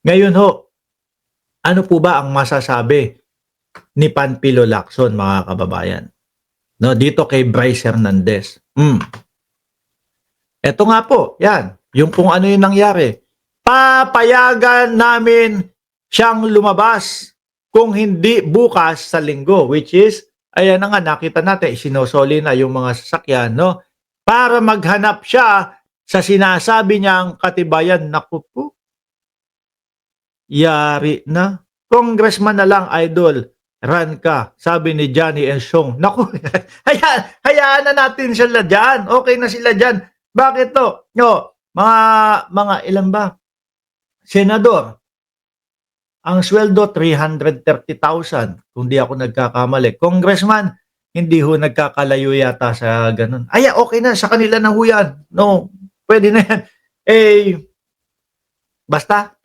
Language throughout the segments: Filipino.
Ngayon ho, ano po ba ang masasabi ni Panfilo Lacson, mga kababayan? No, dito kay Bryce Hernandez. Eto nga po, yan. Yung kung ano yung nangyari. Papayagan namin siyang lumabas kung hindi bukas sa linggo. Which is, ayan na nga, nakita natin, sinosoli na yung mga sasakyan, no? Para maghanap siya sa sinasabi niyang katibayan. Naku po, yari na. Congressman na lang, idol. Run ka, sabi ni Johnny Ensyong. Naku, hayaan na natin sila dyan. Okay na sila dyan. Bakit to? No, mga ilan ba? Senador, ang sweldo 330,000 kung di ako nagkakamali. Congressman, hindi ho nagkakalayo yata sa ganun. Ay, okay na, sa kanila na ho yan. No, pwede na yan. Eh, basta.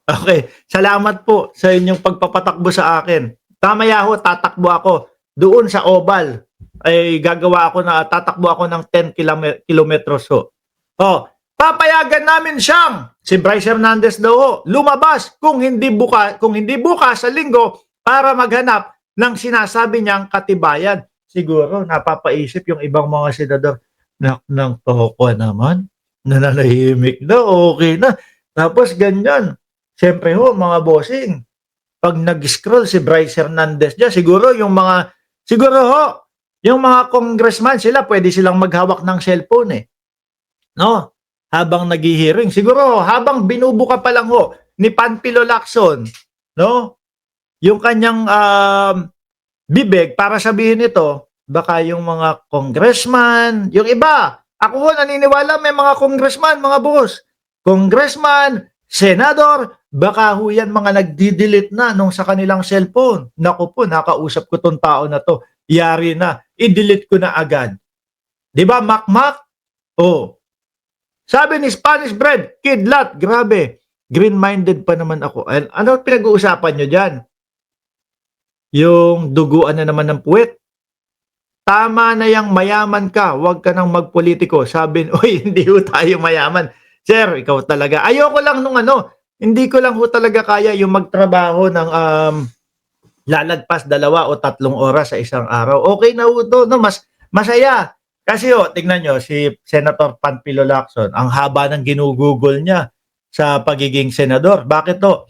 Okay, salamat po sa inyong pagpapatakbo sa akin. Tamaya ho, tatakbo ako doon sa Oval. Ay tatakbo ako ng 10 kilometers ho. Oh, papayagan namin siyang si Bryce Hernandez daw ho, lumabas kung hindi bukas sa linggo para maghanap ng sinasabi niyang katibayan. Siguro napapaisip yung ibang mga senador, ng toko naman, nananahimik na, okay na. Tapos ganyan. Siyempre ho, mga bossing, pag nag-scroll si Bryce Hernandez dyan, siguro ho, yung mga congressman sila, pwede silang maghawak ng cellphone eh. No? Habang naghihiring. Siguro, habang binubuka pa lang ho, ni Panfilo Lacson, no? Yung kanyang bibig, para sabihin ito, baka yung mga congressman, yung iba, ako ho, naniniwala may mga congressman, mga boss. Congressman, senador, baka ho yan mga nagdi-delete na nung sa kanilang cellphone. Naku po, nakausap ko tong tao na to. Yari na. I-delete ko na agad. Di ba, makmak? Oh. Sabi ni Spanish Bread, kidlat, grabe. Green-minded pa naman ako. Ano pinag-uusapan nyo dyan? Yung duguan na naman ng puwet. Tama na yang mayaman ka, huwag ka nang magpolitiko. Sabi, oy, hindi ho tayo mayaman. Sir, ikaw talaga. Ayoko lang nung hindi ko lang ho talaga kaya yung magtrabaho ng lalagpas 2 o 3 oras sa isang araw. Okay na ho to, no? Mas masaya. Kasi tignan nyo, si Senator Panfilo Lacson, ang haba ng ginugugol niya sa pagiging senador. Bakit to?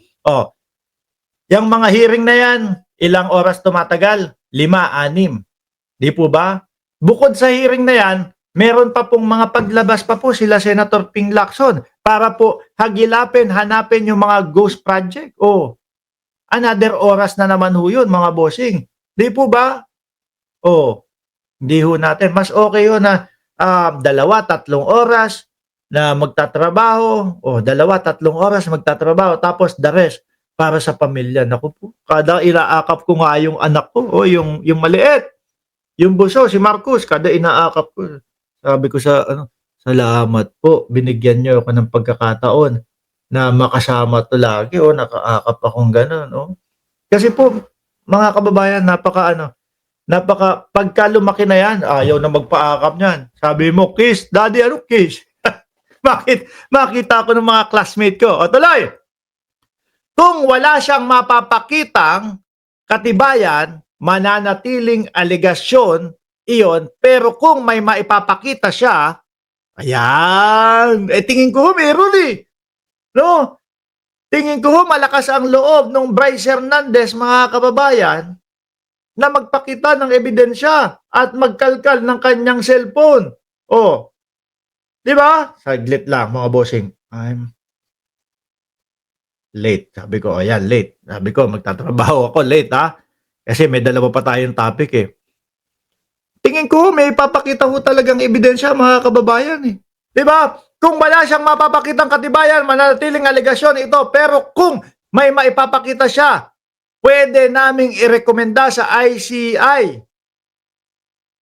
Yung mga hearing na yan, ilang oras tumatagal? 5, 6. Di po ba? Bukod sa hearing na yan, meron pa pong mga paglabas pa po sila Senator Ping Lacson para po hanapin yung mga ghost project. Another oras na naman ho yun, mga bossing. Di po ba? Hindi ho natin. Mas okay ho na 2, 3 oras na magtatrabaho. 2, 3 oras magtatrabaho. Tapos the rest para sa pamilya. Naku po, kada inaakap ko nga yung anak ko, yung maliit. Yung buso, si Marcos, kada inaakap ko. Sabi ko salamat po, binigyan niyo ako ng pagkakataon na makasama to lagi, nakaakap akong gano'n, Kasi po, mga kababayan, pagka lumaki na yan, ayaw na magpaakap niyan. Sabi mo, kiss, daddy, kiss? Makita ko ng mga classmate ko. Tuloy! Kung wala siyang mapapakitang katibayan, mananatiling aligasyon iyon, pero kung may maipapakita siya, ayan, tingin ko meron no? Tingin ko malakas ang loob ng Bryce Hernandez, mga kababayan, na magpakita ng ebidensya at magkalkal ng kanyang cellphone. Di ba? Saglit lang, mga bossing. I'm late. Sabi ko, ayan, late. Sabi ko, magtatrabaho ako, late Kasi may 2 pa tayong topic Tingin ko, may papakita ho talagang ebidensya, mga kababayan Di ba? Kung wala siyang mapapakitang katibayan, mananatiling aligasyon ito. Pero kung may maipapakita siya, pwede naming irekomenda sa ICI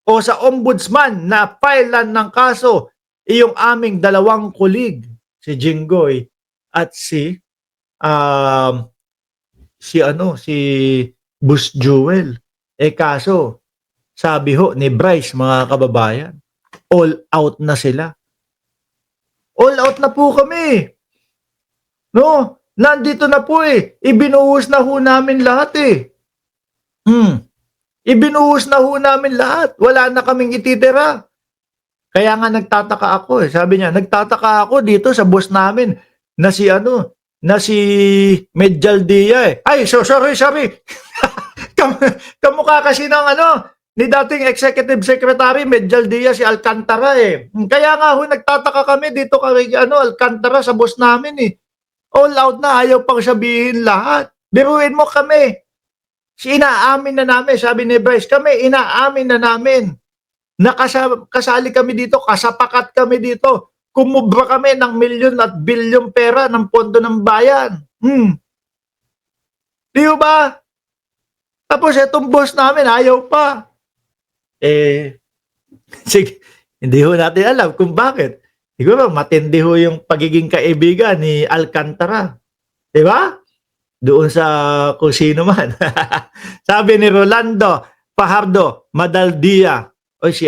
o sa ombudsman na filean ng kaso iyong aming 2 kulig, si Jinggoy at si Bus Jewel. Kaso, sabi ho ni Bryce, mga kababayan, all out na sila. All out na po kami. No? Nandito na po eh. Ibinuhos na ho namin lahat eh. Ibinuhos na ho namin lahat. Wala na kaming ititira. Kaya nga nagtataka ako eh. Sabi niya, nagtataka ako dito sa boss namin na si Medjaldia eh. Ay, sorry. Kamukha kasi ng ni dating Executive Secretary Medjaldia si Alcantara eh. Kaya nga ho, nagtataka kami dito kay Alcantara sa boss namin eh. All out na, ayaw pang sabihin lahat. Biruin mo kami. Inaamin na namin, sabi ni Bryce, kami inaamin na namin. Kasali kami dito, kasapakat kami dito. Kumubra kami ng milyon at bilyong pera ng pondo ng bayan. Di ba? Tapos itong boss namin, ayaw pa. Sige, hindi ho natin alam kung bakit. Siguro matindi ho yung pagiging kaibigan ni Alcantara. Di ba? Doon sa kung sino man. Sabi ni Rolando Fajardo Madaldia. O si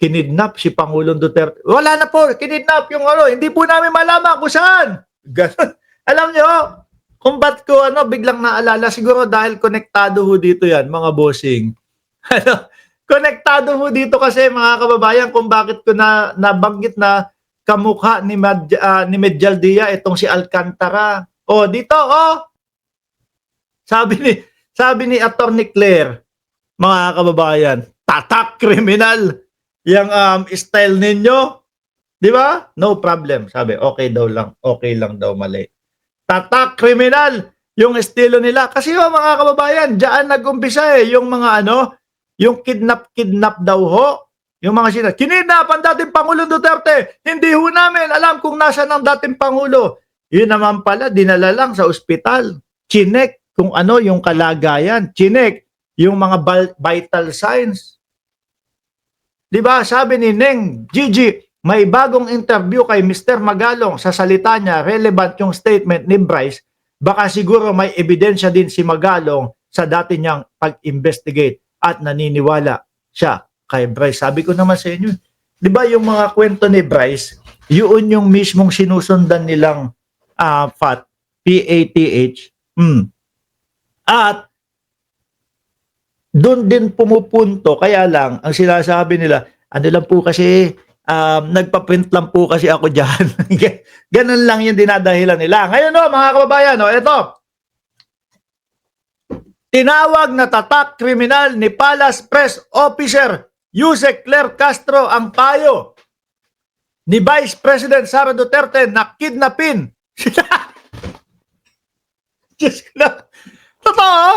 kinidnap si Pangulong Duterte. Wala na po, kinidnap yung hindi po namin malaman kung saan. Ganun. Alam nyo, kung ba't ko biglang naalala, siguro dahil konektado ho dito yan, mga bossing. Konektado ho dito kasi mga kababayan kung bakit ko nabanggit na kamukha ni Medjaldia itong si Alcantara. Dito Sabi ni Attorney Claire, mga kababayan, tatak kriminal yung style ninyo. Di ba? No problem. Sabi, okay lang daw mali. Tatak kriminal yung estilo nila. Kasi mga kababayan, diyan nag-umpisa yung mga yung kidnap daw ho. Yung mga kinidnap ang dating Pangulong Duterte. Hindi ho namin alam kung nasa ng dating Pangulo. Yun naman pala, dinala lang sa ospital. Chinek kung yung kalagayan. Chinek yung mga vital signs. Diba? Sabi ni Neng Gigi, may bagong interview kay Mr. Magalong. Sa salita niya, relevant yung statement ni Bryce. Baka siguro may ebidensya din si Magalong sa dati niyang pag-investigate at naniniwala siya kay Bryce. Sabi ko naman sa inyo, diba yung mga kwento ni Bryce, yun yung mismong sinusundan nilang PATH. At doon din pumupunto, kaya lang, ang sinasabi nila, lang po kasi, nagpaprint lang po kasi ako dyan. Ganun lang yung dinadahilan nila. Ngayon mga kababayan, ito. Tinawag na tatak kriminal ni Palace Press Officer Yusek Claire Castro ang payo ni Vice President Sara Duterte na kidnapin. Diyos ko na. Totoo?